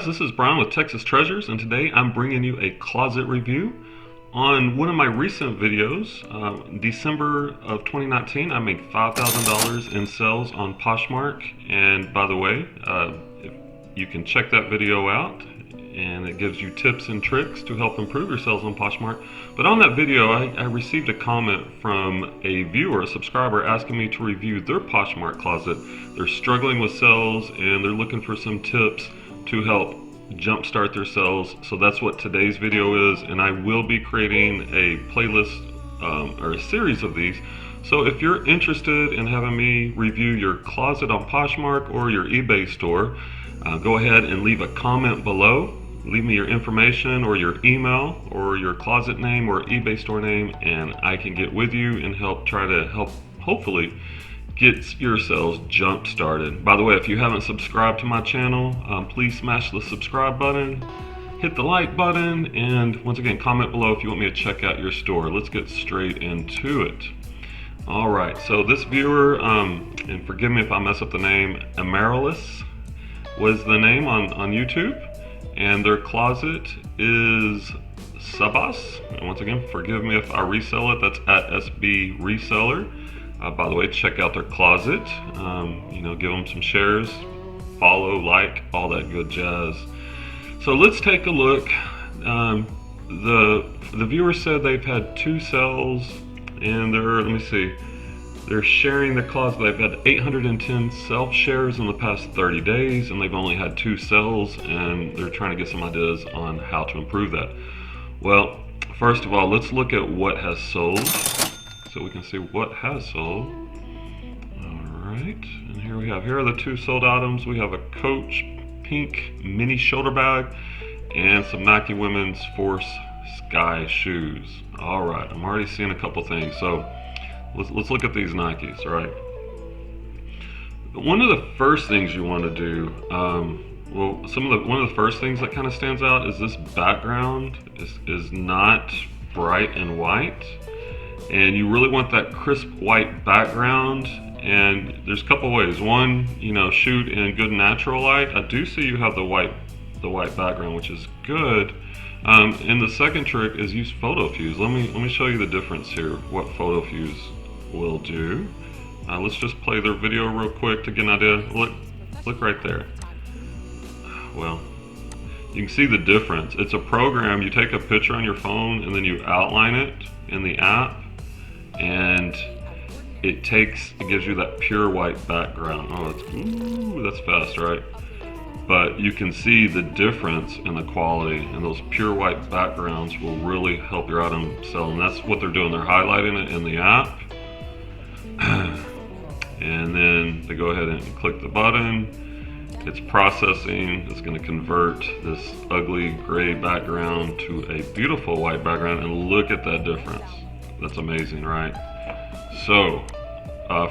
guys, this is Brian with Texas Treasures, and today I'm bringing you a closet review. On one of my recent videos, December of 2019, I made $5,000 in sales on Poshmark, and by the way, you can check that video out, and it gives you tips and tricks to help improve your sales on Poshmark. But on that video, I received a comment from a viewer, a subscriber, asking me to review their Poshmark closet. They're struggling with sales, and they're looking for some tips to help jumpstart their sales. So that's what today's video is, and I will be creating a playlist or a series of these. So if you're interested in having me review your closet on Poshmark or your eBay store, go ahead and leave a comment below. Leave me your information or your email or your closet name or eBay store name, and I can get with you and try to help hopefully get your sales jump started. By the way, if you haven't subscribed to my channel, please smash the subscribe button, hit the like button, and once again, comment below if you want me to check out your store. Let's get straight into it. All right, so this viewer, and forgive me if I mess up the name, Amaryllis was the name on YouTube, and their closet is Sabas. And once again, forgive me if I resell it. That's at SB Reseller. By the way, check out their closet. Give them some shares, follow, like, all that good jazz. So let's take a look. The viewer said they've had 2 sales, and they're sharing the closet. They've had 810 self-shares in the past 30 days, and they've only had 2 sales, and they're trying to get some ideas on how to improve that. Well, first of all, let's look at what has sold, so we can see what has sold. All right, and here are the 2 sold items. We have a Coach pink mini shoulder bag and some Nike women's Force Sky shoes. All right, I'm already seeing a couple things. So let's look at these Nikes, right? One of the first things you want to do, one of the first things that kind of stands out is this background is not bright and white, and you really want that crisp white background. And there's a couple ways. One, shoot in good natural light. I do see you have the white background, which is good. And the second trick is use Foto Fuze. Let me show you the difference here, what Foto Fuze will do. Let's just play their video real quick to get an idea. Look right there. Well, you can see the difference. It's a program. You take a picture on your phone and then you outline it in the app, and it gives you that pure white background. Oh, that's fast, right? But you can see the difference in the quality, and those pure white backgrounds will really help your item sell. And that's what they're doing. They're highlighting it in the app, and then they go ahead and click the button. It's processing. It's going to convert this ugly gray background to a beautiful white background, and look at that difference. That's amazing, right? So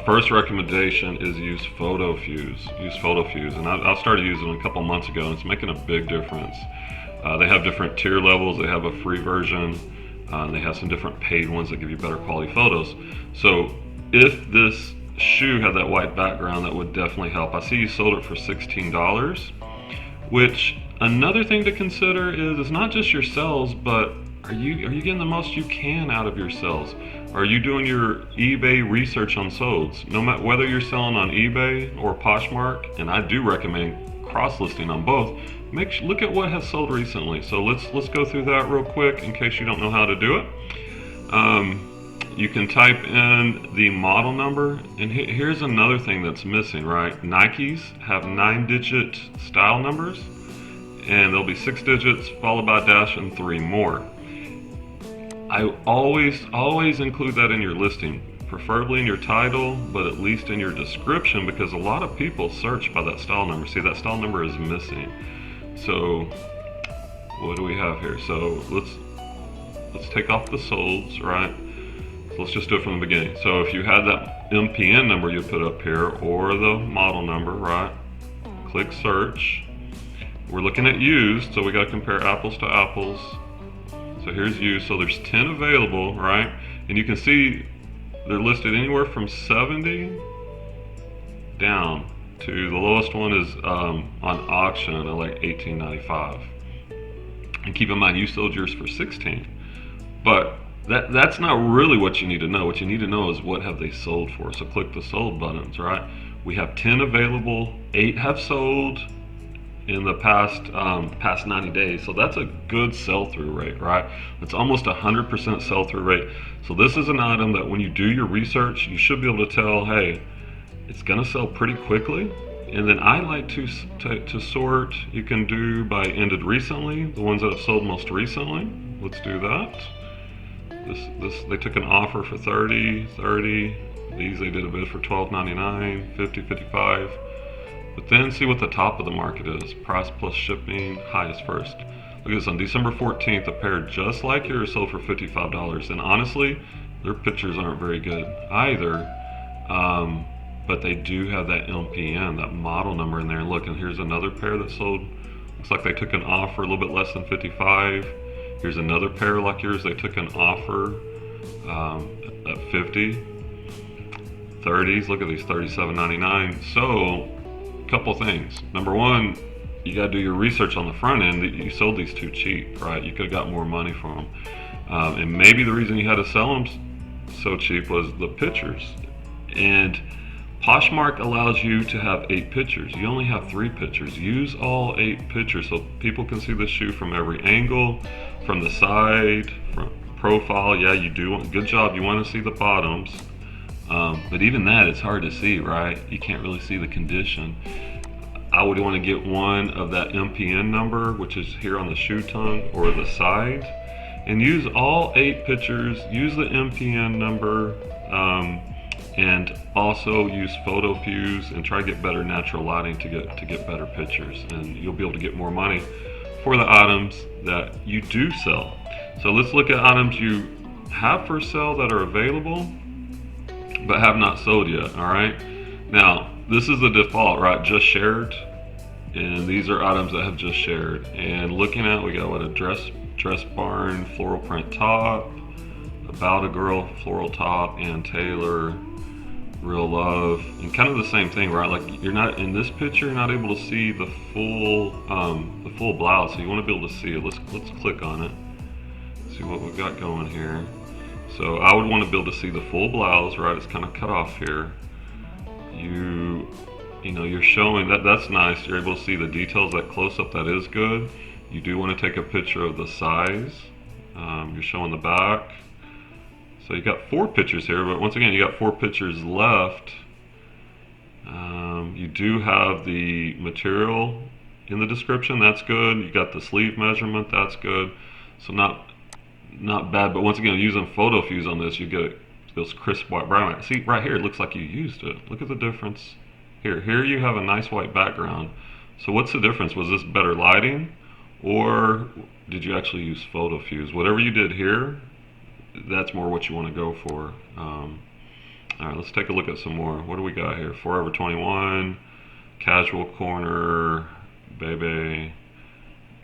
first recommendation is use Foto Fuze. Use Foto Fuze, and I started using it a couple months ago, and it's making a big difference. They have different tier levels. They have a free version, and they have some different paid ones that give you better quality photos. So if this shoe had that white background, that would definitely help. I see you sold it for $16, which another thing to consider is it's not just your sales, but are you getting the most you can out of your sales? Are you doing your eBay research on solds? No matter whether you're selling on eBay or Poshmark, and I do recommend cross-listing on both, look at what has sold recently. So let's go through that real quick in case you don't know how to do it. You can type in the model number, and here's another thing that's missing, right? Nikes have 9-digit style numbers, and there'll be 6 digits followed by a dash and 3 more. I always include that in your listing, preferably in your title, but at least in your description, because a lot of people search by that style number. See, that style number is missing. So what do we have here? So let's take off the solds, right? So let's just do it from the beginning. So if you had that MPN number you put up here, or the model number, right? Click search. We're looking at used, so we got to compare apples to apples. So here's used, so there's 10 available, right? And you can see they're listed anywhere from 70 down to the lowest one is on auction at like $18.95. And keep in mind, you sold yours for 16. But that's not really what you need to know. What you need to know is what have they sold for. So click the sold buttons, right? We have 10 available, 8 have sold in the past 90 days. So that's a good sell-through rate, right? It's almost 100% sell-through rate. So this is an item that when you do your research, you should be able to tell, hey, it's gonna sell pretty quickly. And then I like to sort. You can do by ended recently, the ones that have sold most recently. Let's do that. This they took an offer for 30. These they did a bid for $12.99, 50, 55. But then see what the top of the market is. Price plus shipping, highest first. Look at this, on December 14th, a pair just like yours sold for $55. And honestly, their pictures aren't very good either. But they do have that MPN, that model number in there. Look, and here's another pair that sold. Looks like they took an offer a little bit less than 55. Here's another pair like yours. They took an offer at 50. 30s. Look at these, $37.99. So, a couple things. Number one, you got to do your research on the front end. That you sold these too cheap, right? You could have got more money for them. And maybe the reason you had to sell them so cheap was the pictures. And Poshmark allows you to have 8 pictures. You only have 3 pictures. Use all 8 pictures so people can see the shoe from every angle, from the side, from profile. Yeah, you do want, good job. You want to see the bottoms. But even that, it's hard to see, right? You can't really see the condition. I would want to get one of that MPN number, which is here on the shoe tongue or the side, and use all 8 pictures. Use the MPN number. And also use Foto Fuze and try to get better natural lighting to get better pictures, and you'll be able to get more money for the items that you do sell. So let's look at items you have for sale that are available but have not sold yet. All right, now this is the default, right? Just shared, and these are items that have just shared. And looking at, we got what, a dress barn floral print top, about a girl floral top, and Taylor real love, and kind of the same thing, right? Like, you're not in this picture, you're not able to see the full blouse, so you want to be able to see it. Let's click on it, see what we've got going here. So I would want to be able to see the full blouse, right? It's kind of cut off here. You know, you're showing that's nice. You're able to see the details. That close up, that is good. You do want to take a picture of the size. You're showing the back. So you got 4 pictures here, but once again, you got 4 pictures left. You do have the material in the description. That's good. You got the sleeve measurement. That's good. So not bad. But once again, using Foto Fuze on this, you get those crisp white brown. See right here, it looks like you used it. Look at the difference. Here you have a nice white background. So what's the difference? Was this better lighting, or did you actually use Foto Fuze? Whatever you did here, that's more what you want to go for. All right, let's take a look at some more. What do we got here? Forever 21, casual corner, baby.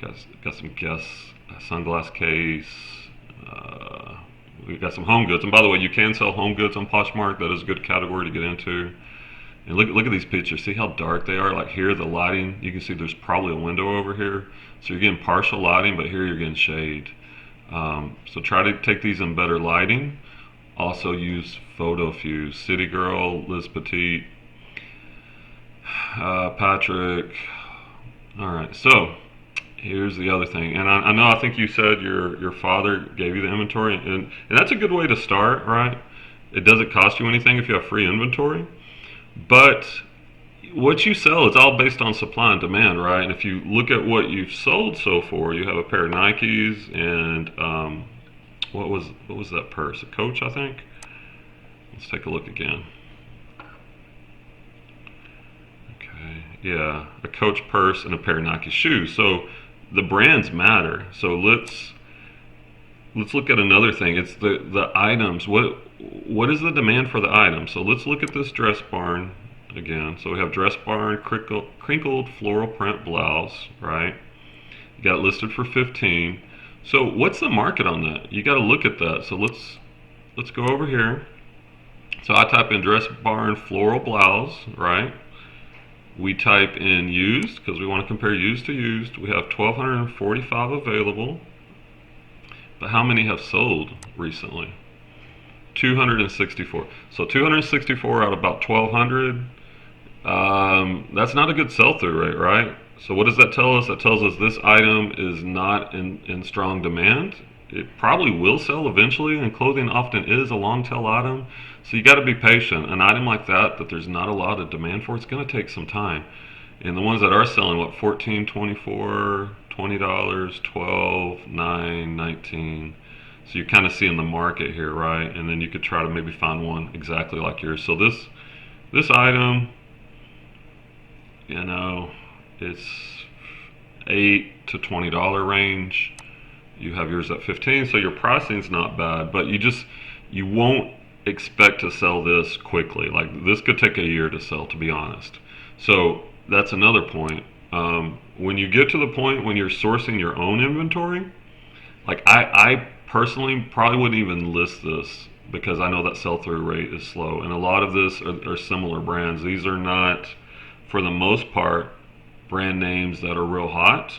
Got some Guess sunglass case. We got some home goods. And by the way, you can sell home goods on Poshmark. That is a good category to get into. And look at these pictures. See how dark they are? Like here, the lighting, you can see there's probably a window over here. So you're getting partial lighting, but here you're getting shade. So try to take these in better lighting. Also use Foto Fuze. City Girl, Liz Petite, Patrick. All right, so here's the other thing. And I think you said your father gave you the inventory, and that's a good way to start, right? It doesn't cost you anything if you have free inventory. But what you sell is all based on supply and demand, right? And if you look at what you've sold so far, you have a pair of Nikes and what was that purse? A Coach, I think. Let's take a look again. Okay, yeah, a Coach purse and a pair of Nike shoes. So the brands matter. So let's look at another thing. It's the items. What is the demand for the item? So let's look at this dress barn again. So we have dress barn crinkled floral print blouse, right? You got it listed for 15. So what's the market on that? You got to look at that. So let's go over here. So I type in dress barn floral blouse, right? We type in used because we want to compare used to used. We have 1,245 available. But how many have sold recently? 264. So 264 out of about 1,200. That's not a good sell-through rate, right? So what does that tell us? That tells us this item is not in strong demand. It probably will sell eventually, and clothing often is a long tail item. So you got to be patient. An item like that there's not a lot of demand for, it's going to take some time. And the ones that are selling, what, 14, 24, $20, 12, 9, 19. So you're kind of seeing the market here, right? And then you could try to maybe find one exactly like yours. So this item, you know, it's $8 to $20 range. You have yours at 15, so your pricing's not bad, but you won't expect to sell this quickly. Like this could take a year to sell, to be honest. So that's another point. When you get to the point when you're sourcing your own inventory, like I personally probably wouldn't even list this because I know that sell-through rate is slow, and a lot of this are similar brands. These are not, for the most part, brand names that are real hot.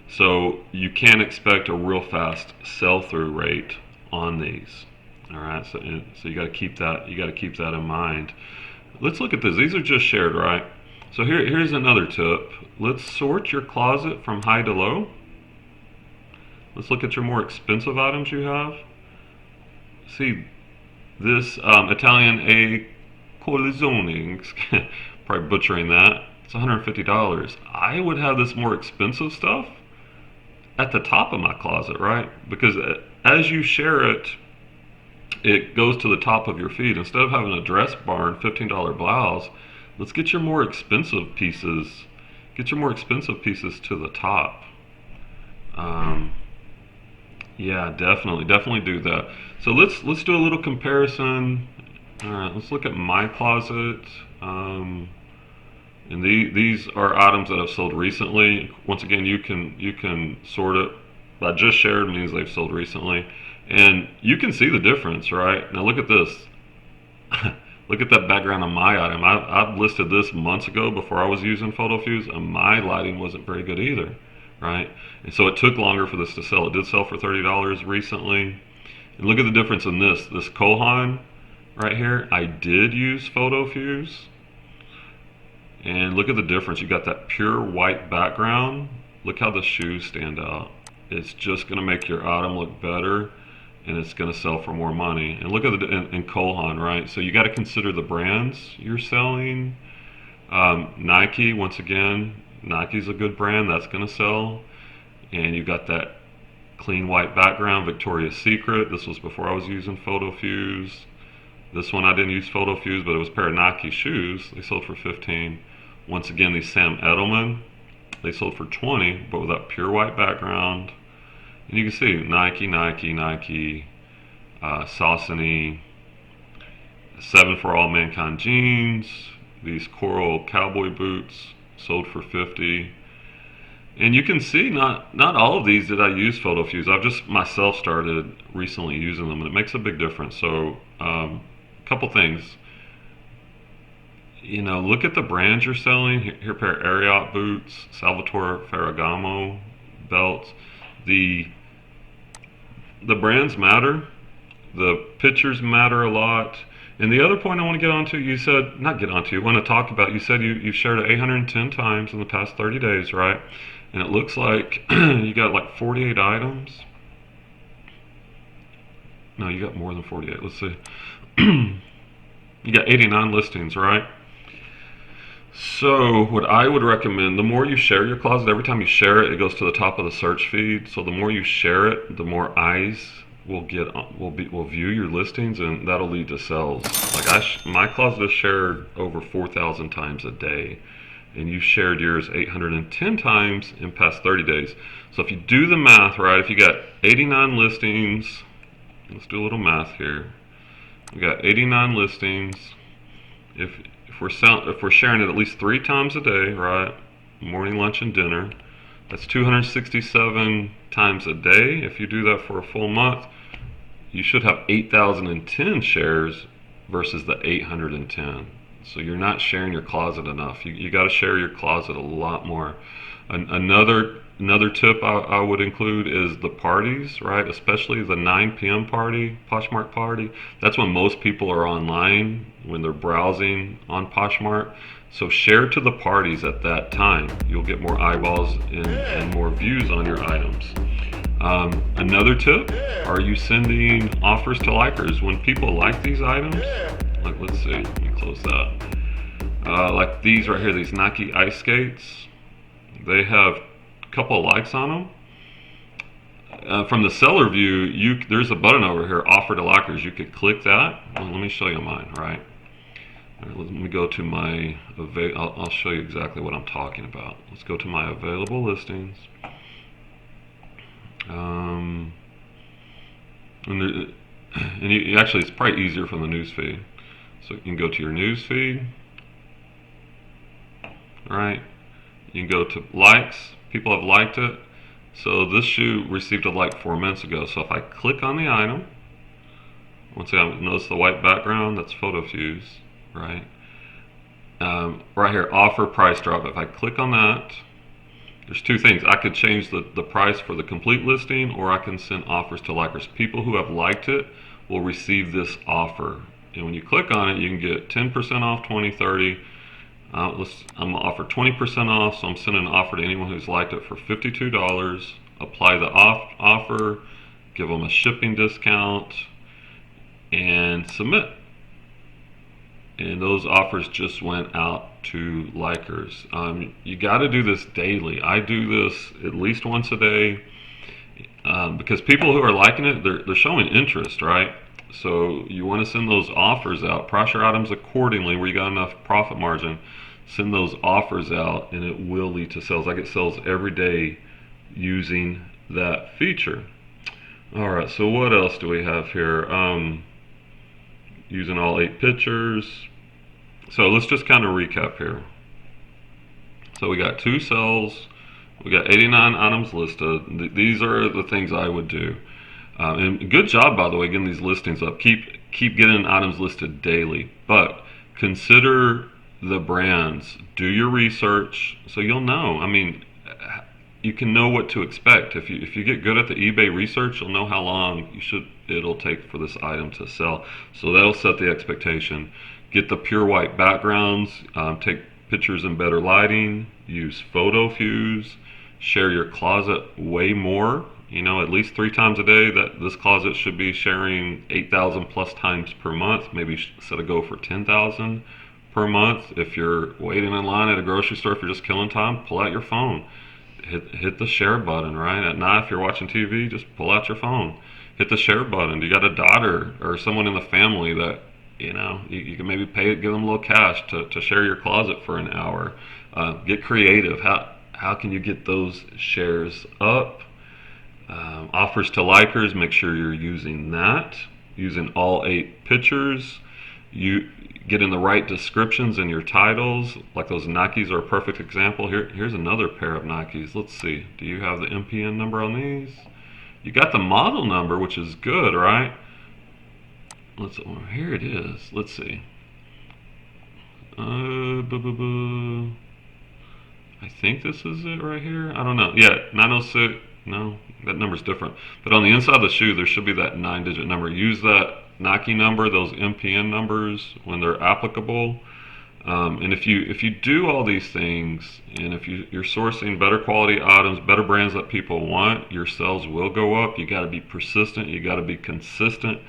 So you can't expect a real fast sell-through rate on these. All right, so you got to keep that in mind. Let's look at this. These are just shared, right? So here's another tip. Let's sort your closet from high to low. Let's look at your more expensive items you have. See this Italian A Colazione, probably butchering that. It's $150. I would have this more expensive stuff at the top of my closet, right? Because as you share it, it goes to the top of your feed. Instead of having a dress barn, $15 blouse, let's get your more expensive pieces. Get your more expensive pieces to the top. Yeah, definitely do that. So let's do a little comparison. All right, let's look at my closet. And these are items that have sold recently. Once again, you can sort it by just shared means they've sold recently, and you can see the difference, right? Now look at this. Look at that background on my item. I've listed this months ago before I was using Foto Fuze, and my lighting wasn't very good either, right? And so it took longer for this to sell. It did sell for $30 recently. And look at the difference in this Kohan right here. I did use Foto Fuze. And look at the difference. You got that pure white background. Look how the shoes stand out. It's just going to make your item look better, and it's going to sell for more money. And look at in Kohan, right? So you got to consider the brands you're selling. Nike, once again, Nike's a good brand. That's going to sell. And you got that clean white background. Victoria's Secret. This was before I was using Foto Fuze. This one I didn't use Foto Fuze, but it was a pair of Nike shoes. They sold for 15. Once again, these Sam Edelman, they sold for 20, but with that pure white background. And you can see Nike, Saucony, 7 for All Mankind jeans, these coral cowboy boots sold for 50. And you can see not all of these did I use Foto Fuze. I've just myself started recently using them, and it makes a big difference. So a couple things. You know, look at the brands you're selling. Here, a pair of Ariat boots, Salvatore Ferragamo belts. The brands matter. The pictures matter a lot. And the other point I want to get onto, you said, not get onto, you want to talk about, you said you've shared it 810 times in the past 30 days, right? And it looks like you got like 48 items. No, you got more than 48. Let's see. You got 89 listings, right? So what I would recommend, the more you share your closet, every time you share it, it goes to the top of the search feed. So the more you share it, the more eyes will view your listings, and that'll lead to sales. Like my closet is shared over 4,000 times a day, and you shared yours 810 times in past 30 days. So if you do the math right, if you got 89 listings, let's do a little math here. We got 89 listings. If we're sharing it at least 3 times a day, right? Morning, lunch, and dinner. That's 267 times a day. If you do that for a full month, you should have 8,010 shares versus the 810. So you're not sharing your closet enough. You got to share your closet a lot more. Another tip I would include is the parties, right? Especially the 9 p.m. party, Poshmark party. That's when most people are online when they're browsing on Poshmark. So share to the parties at that time. You'll get more eyeballs and more views on your items. Another tip, are you sending offers to likers? When people like these items, like let's see, let me close that. Like these right here, these Nike ice skates, they have a couple of likes on them. From the seller view, there's a button over here, offer to likers. You could click that. Well, let me show you mine, right? All right, let me go to my, I'll show you exactly what I'm talking about. Let's go to my available listings. Actually, it's probably easier from the news feed. So you can go to your news feed, right? You can go to likes. People have liked it. So this shoe received a like 4 minutes ago. So if I click on the item, once again, notice the white background. That's Foto Fuze, right? Right here, offer price drop. If I click on that, there's two things. I could change the price for the complete listing, or I can send offers to likers. People who have liked it will receive this offer. And when you click on it, you can get 10% off, 20, 30. I'm going to offer 20% off, so I'm sending an offer to anyone who's liked it for $52. Apply the offer, give them a shipping discount, and submit. And those offers just went out to likers. You got to do this daily. I do this at least once a day because people who are liking it, they're showing interest, right? So you want to send those offers out, price your items accordingly where you got enough profit margin. Send those offers out, and it will lead to sales. I get sales every day using that feature. All right, so what else do we have here? Using all 8 pictures. So let's just kind of recap here. So we got 2 sales, we got 89 items listed. These are the things I would do. And good job, by the way, getting these listings up. Keep getting items listed daily, but consider the brands. Do your research so you'll know. I mean, you can know what to expect. If you get good at the eBay research, you'll know how long it'll take for this item to sell. So that'll set the expectation. Get the pure white backgrounds. Take pictures in better lighting. Use Foto Fuze. Share your closet way more. At least 3 times a day. That this closet should be sharing 8,000 plus times per month. Maybe set a goal for 10,000 per month. If you're waiting in line at a grocery store, if you're just killing time, pull out your phone. Hit the share button, right? At night, if you're watching TV, just pull out your phone. Hit the share button. You got a daughter or someone in the family that, you can maybe give them a little cash to share your closet for an hour. Get creative. How can you get those shares up? Offers to likers, make sure you're using that. Using all 8 pictures. You get in the right descriptions in your titles. Like those Nikes are a perfect example. Here's another pair of Nikes. Let's see. Do you have the MPN number on these? You got the model number, which is good, right? Here it is. Let's see. I think this is it right here. I don't know. Yeah, 906. No, that number's different. But on the inside of the shoe, there should be that 9-digit number. Use that Nike number, those MPN numbers, when they're applicable. And if you do all these things, and if you're sourcing better quality items, better brands that people want, your sales will go up. You got to be persistent. You got to be consistent.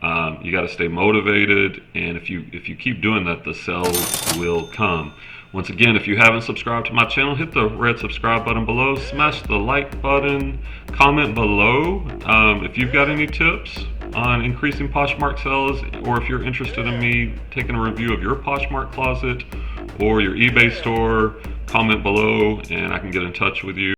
You got to stay motivated. And if you keep doing that, the sales will come. Once again, if you haven't subscribed to my channel, hit the red subscribe button below, smash the like button, comment below if you've got any tips on increasing Poshmark sales, or if you're interested in me taking a review of your Poshmark closet or your eBay store, comment below and I can get in touch with you.